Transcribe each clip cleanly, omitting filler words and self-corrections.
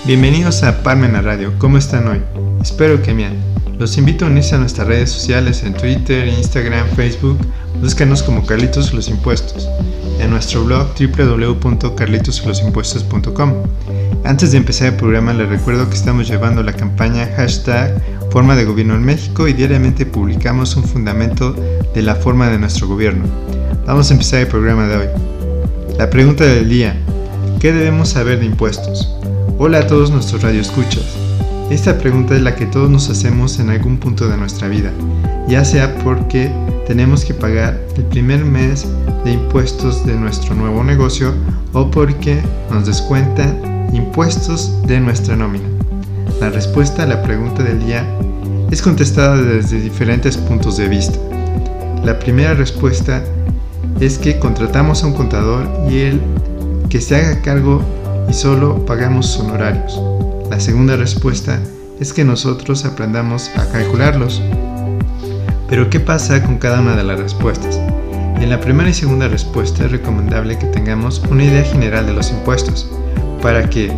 Bienvenidos a Parmena Radio, ¿cómo están hoy? Espero que bien. Los invito a unirse a nuestras redes sociales en Twitter, Instagram, Facebook. Búscanos como Carlitos y los Impuestos. En nuestro blog www.carlitosylosimpuestos.com. Antes de empezar el programa les recuerdo que estamos llevando la campaña #Forma de Gobierno en México y diariamente publicamos un fundamento de la forma de nuestro gobierno. Vamos a empezar el programa de hoy. La pregunta del día: ¿qué debemos saber de impuestos? Hola a todos nuestros radioescuchas. Esta pregunta es la que todos nos hacemos en algún punto de nuestra vida, ya sea porque tenemos que pagar el primer mes de impuestos de nuestro nuevo negocio o porque nos descuentan impuestos de nuestra nómina. La respuesta a la pregunta del día es contestada desde diferentes puntos de vista. La primera respuesta es que contratamos a un contador y él que se haga cargo y solo pagamos sus honorarios. La segunda respuesta es que nosotros aprendamos a calcularlos. Pero ¿qué pasa con cada una de las respuestas? En la primera y segunda respuesta es recomendable que tengamos una idea general de los impuestos, para que,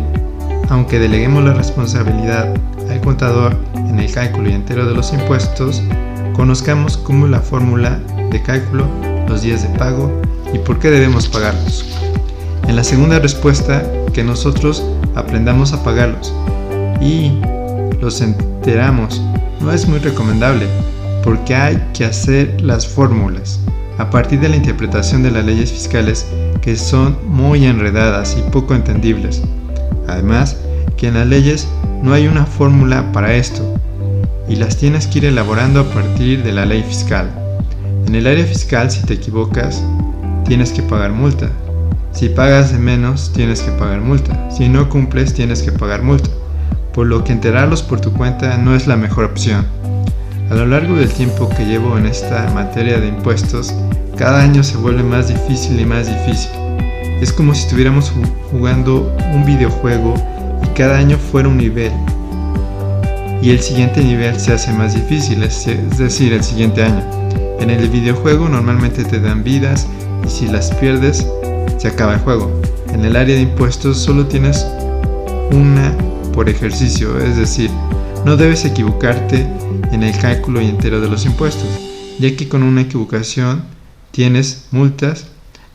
aunque deleguemos la responsabilidad al contador en el cálculo y entero de los impuestos, conozcamos cómo es la fórmula de cálculo, los días de pago y por qué debemos pagarlos. En la segunda respuesta, que nosotros aprendamos a pagarlos y los enteramos, no es muy recomendable porque hay que hacer las fórmulas a partir de la interpretación de las leyes fiscales que son muy enredadas y poco entendibles. Además, que en las leyes no hay una fórmula para esto y las tienes que ir elaborando a partir de la ley fiscal. En el área fiscal, si te equivocas, tienes que pagar multa. Si pagas de menos, tienes que pagar multa. Si no cumples, tienes que pagar multa. Por lo que enterarlos por tu cuenta no es la mejor opción. A lo largo del tiempo que llevo en esta materia de impuestos, cada año se vuelve más difícil y más difícil. Es como si estuviéramos jugando un videojuego y cada año fuera un nivel. Y el siguiente nivel se hace más difícil, es decir, el siguiente año. En el videojuego normalmente te dan vidas y si las pierdes, se acaba el juego. En el área de impuestos solo tienes una por ejercicio, es decir, no debes equivocarte en el cálculo y entero de los impuestos, ya que con una equivocación tienes multas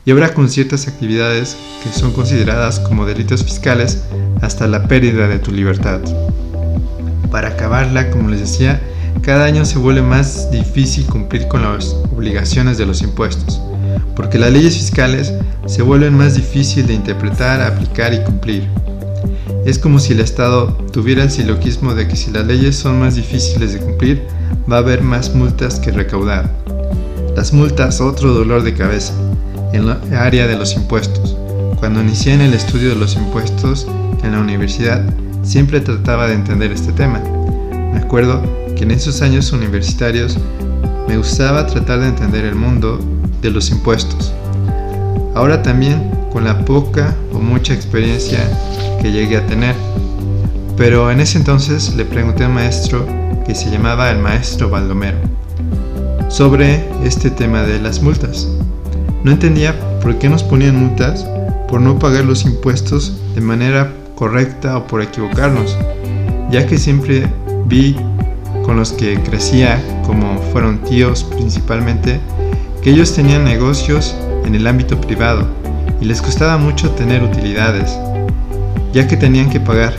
y habrá con ciertas actividades que son consideradas como delitos fiscales hasta la pérdida de tu libertad. Para acabarla, como les decía, cada año se vuelve más difícil cumplir con las obligaciones de los impuestos, porque las leyes fiscales se vuelven más difícil de interpretar, aplicar y cumplir. Es como si el Estado tuviera el silogismo de que si las leyes son más difíciles de cumplir, va a haber más multas que recaudar. Las multas, otro dolor de cabeza, en la área de los impuestos. Cuando inicié en el estudio de los impuestos en la universidad, siempre trataba de entender este tema. Me acuerdo que en esos años universitarios me gustaba tratar de entender el mundo de los impuestos. Ahora también con la poca o mucha experiencia que llegué a tener. Pero en ese entonces le pregunté a un maestro que se llamaba el maestro Baldomero sobre este tema de las multas. No entendía por qué nos ponían multas por no pagar los impuestos de manera correcta o por equivocarnos, ya que siempre vi con los que crecía, como fueron tíos principalmente, que ellos tenían negocios en el ámbito privado y les costaba mucho tener utilidades, ya que tenían que pagar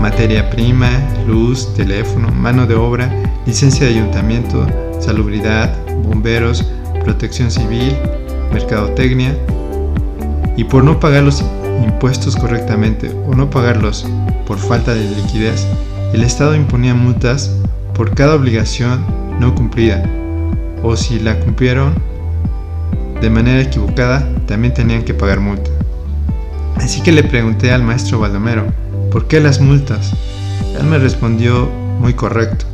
materia prima, luz, teléfono, mano de obra, licencia de ayuntamiento, salubridad, bomberos, protección civil, mercadotecnia, y por no pagar los impuestos correctamente o no pagarlos por falta de liquidez, el Estado imponía multas por cada obligación no cumplida, o si la cumplieron de manera equivocada, también tenían que pagar multa. Así que le pregunté al maestro Baldomero, ¿por qué las multas? Él me respondió muy correcto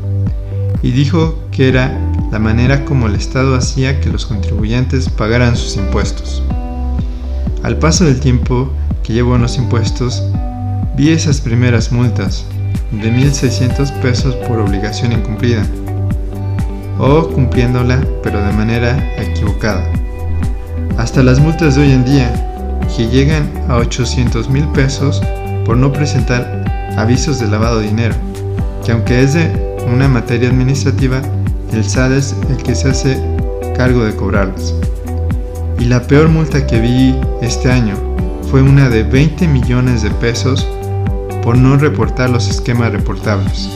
y dijo que era la manera como el Estado hacía que los contribuyentes pagaran sus impuestos. Al paso del tiempo que llevo en los impuestos, vi esas primeras multas de 1,600 pesos por obligación incumplida o cumpliéndola pero de manera equivocada, hasta las multas de hoy en día que llegan a 800,000 pesos por no presentar avisos de lavado de dinero, que aunque es de una materia administrativa, el SAT es el que se hace cargo de cobrarlas. Y la peor multa que vi este año fue una de 20 millones de pesos por no reportar los esquemas reportables.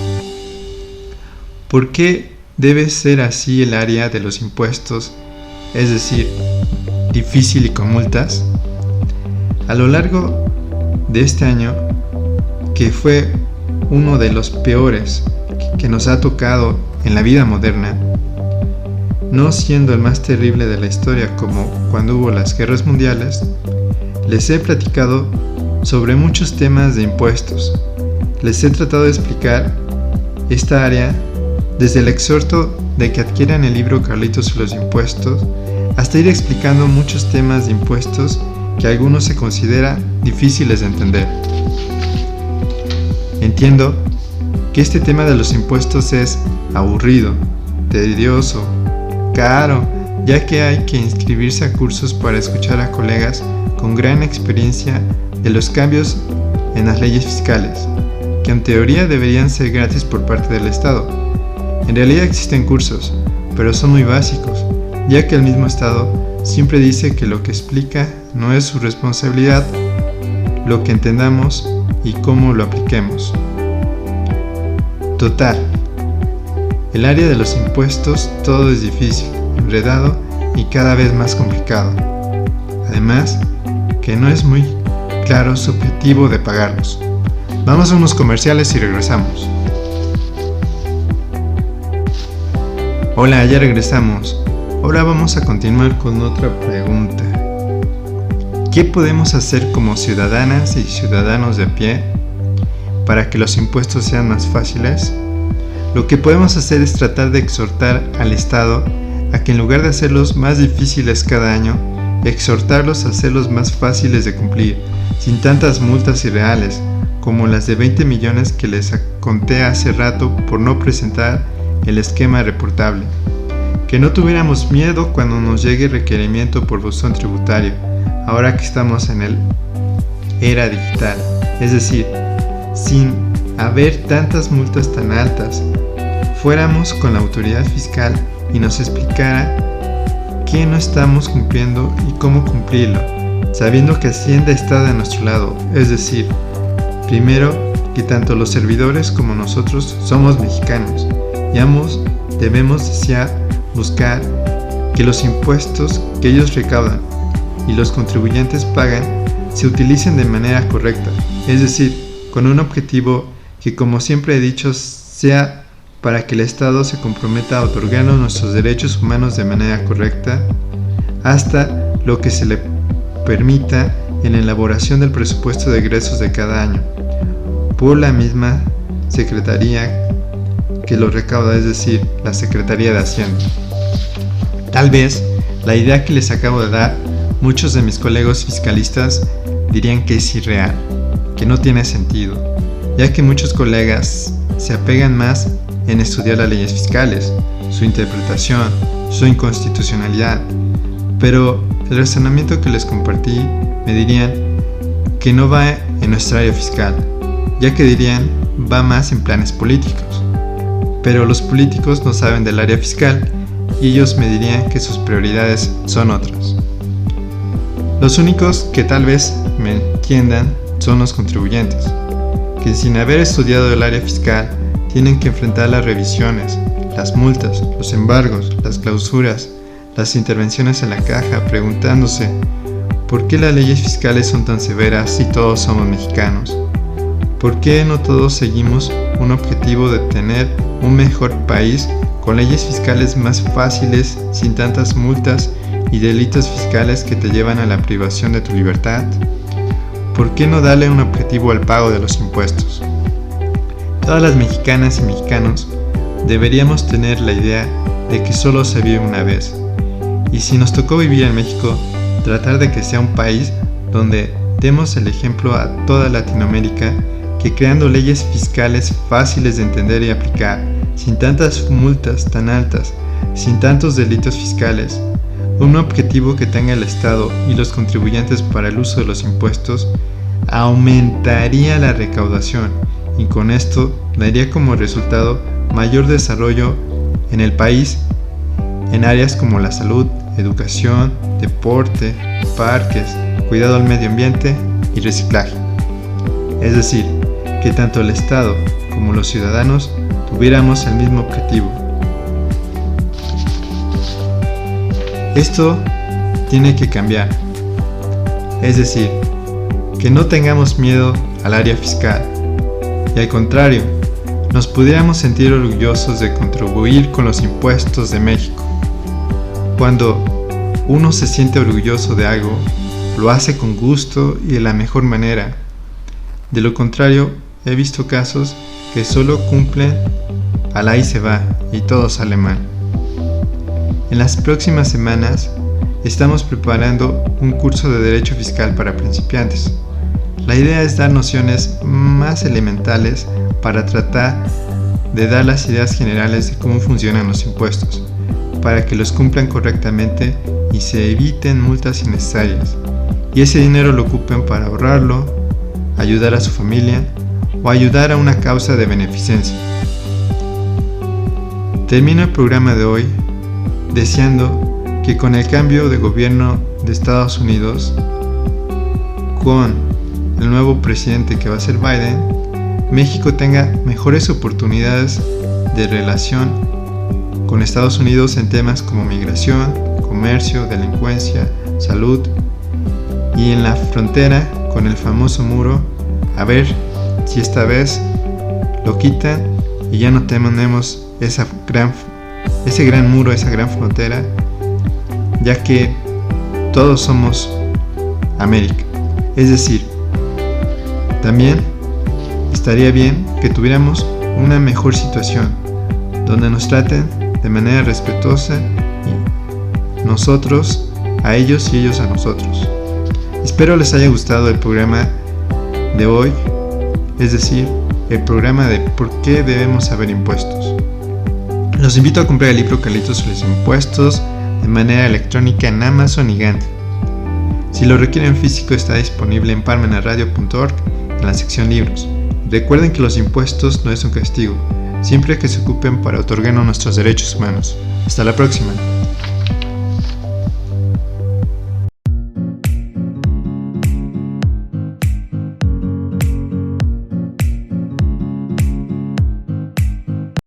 ¿Por qué debe ser así el área de los impuestos, es decir, difícil y con multas? A lo largo de este año, que fue uno de los peores que nos ha tocado en la vida moderna, no siendo el más terrible de la historia como cuando hubo las guerras mundiales, les he platicado sobre muchos temas de impuestos. Les he tratado de explicar esta área desde el exhorto de que adquieran el libro Carlitos y los impuestos, hasta ir explicando muchos temas de impuestos que a algunos se considera difíciles de entender. Entiendo que este tema de los impuestos es aburrido, tedioso, caro, ya que hay que inscribirse a cursos para escuchar a colegas con gran experiencia de los cambios en las leyes fiscales, que en teoría deberían ser gratis por parte del Estado. En realidad existen cursos, pero son muy básicos, ya que el mismo Estado siempre dice que lo que explica no es su responsabilidad, lo que entendamos y cómo lo apliquemos. Total, el área de los impuestos todo es difícil, enredado y cada vez más complicado. Además, que no es muy claro su objetivo de pagarlos. Vamos a unos comerciales y regresamos. Hola, ya regresamos. Ahora vamos a continuar con otra pregunta. ¿Qué podemos hacer como ciudadanas y ciudadanos de a pie para que los impuestos sean más fáciles? Lo que podemos hacer es tratar de exhortar al Estado a que en lugar de hacerlos más difíciles cada año, exhortarlos a hacerlos más fáciles de cumplir, sin tantas multas irreales, como las de 20 millones que les conté hace rato por no presentar el esquema reportable. Que no tuviéramos miedo cuando nos llegue requerimiento por buzón tributario, ahora que estamos en el era digital, es decir, sin haber tantas multas tan altas, fuéramos con la autoridad fiscal y nos explicara qué no estamos cumpliendo y cómo cumplirlo, sabiendo que Hacienda está de nuestro lado, es decir, primero, que tanto los servidores como nosotros somos mexicanos y ambos debemos buscar que los impuestos que ellos recaudan y los contribuyentes pagan se utilicen de manera correcta, es decir, con un objetivo que, como siempre he dicho, sea para que el Estado se comprometa a otorgarnos nuestros derechos humanos de manera correcta, hasta lo que se le permita en la elaboración del presupuesto de egresos de cada año, por la misma Secretaría que lo recauda, es decir, la Secretaría de Hacienda. Tal vez la idea que les acabo de dar, muchos de mis colegas fiscalistas dirían que es irreal, que no tiene sentido, ya que muchos colegas se apegan más en estudiar las leyes fiscales, su interpretación, su inconstitucionalidad, pero el razonamiento que les compartí me dirían que no va en nuestra área fiscal, ya que dirían va más en planes políticos. Pero los políticos no saben del área fiscal y ellos me dirían que sus prioridades son otras. Los únicos que tal vez me entiendan son los contribuyentes, que sin haber estudiado el área fiscal tienen que enfrentar las revisiones, las multas, los embargos, las clausuras, las intervenciones en la caja, preguntándose ¿por qué las leyes fiscales son tan severas si todos somos mexicanos? ¿Por qué no todos seguimos un objetivo de tener un mejor país con leyes fiscales más fáciles, sin tantas multas y delitos fiscales que te llevan a la privación de tu libertad? ¿Por qué no darle un objetivo al pago de los impuestos? Todas las mexicanas y mexicanos deberíamos tener la idea de que solo se vive una vez. Y si nos tocó vivir en México, tratar de que sea un país donde demos el ejemplo a toda Latinoamérica, que creando leyes fiscales fáciles de entender y aplicar, sin tantas multas tan altas, sin tantos delitos fiscales, un objetivo que tenga el Estado y los contribuyentes para el uso de los impuestos, aumentaría la recaudación y con esto daría como resultado mayor desarrollo en el país en áreas como la salud, educación, deporte, parques, cuidado al medio ambiente y reciclaje. Es decir, que tanto el Estado como los ciudadanos tuviéramos el mismo objetivo. Esto tiene que cambiar. Es decir, que no tengamos miedo al área fiscal y al contrario, nos pudiéramos sentir orgullosos de contribuir con los impuestos de México. Cuando uno se siente orgulloso de algo, lo hace con gusto y de la mejor manera. De lo contrario, he visto casos que solo cumplen al ahí se va y todo sale mal. En las próximas semanas estamos preparando un curso de Derecho Fiscal para principiantes. La idea es dar nociones más elementales para tratar de dar las ideas generales de cómo funcionan los impuestos, para que los cumplan correctamente y se eviten multas innecesarias, y ese dinero lo ocupen para ahorrarlo, ayudar a su familia o ayudar a una causa de beneficencia. Termino el programa de hoy deseando que con el cambio de gobierno de Estados Unidos, con el nuevo presidente que va a ser Biden, México tenga mejores oportunidades de relación con Estados Unidos en temas como migración, comercio, delincuencia, salud y en la frontera con el famoso muro, a ver si esta vez lo quitan y ya no tenemos ese gran muro, esa gran frontera, ya que todos somos América. Es decir, también estaría bien que tuviéramos una mejor situación, donde nos traten de manera respetuosa y nosotros a ellos y ellos a nosotros. Espero les haya gustado el programa de hoy, es decir, el programa de por qué debemos saber impuestos. Los invito a comprar el libro Carlitos sobre los impuestos de manera electrónica en Amazon y Gandhi. Si lo requieren físico, está disponible en parmenaradio.org en la sección libros. Recuerden que los impuestos no es un castigo, siempre que se ocupen para otorgarnos nuestros derechos humanos. Hasta la próxima.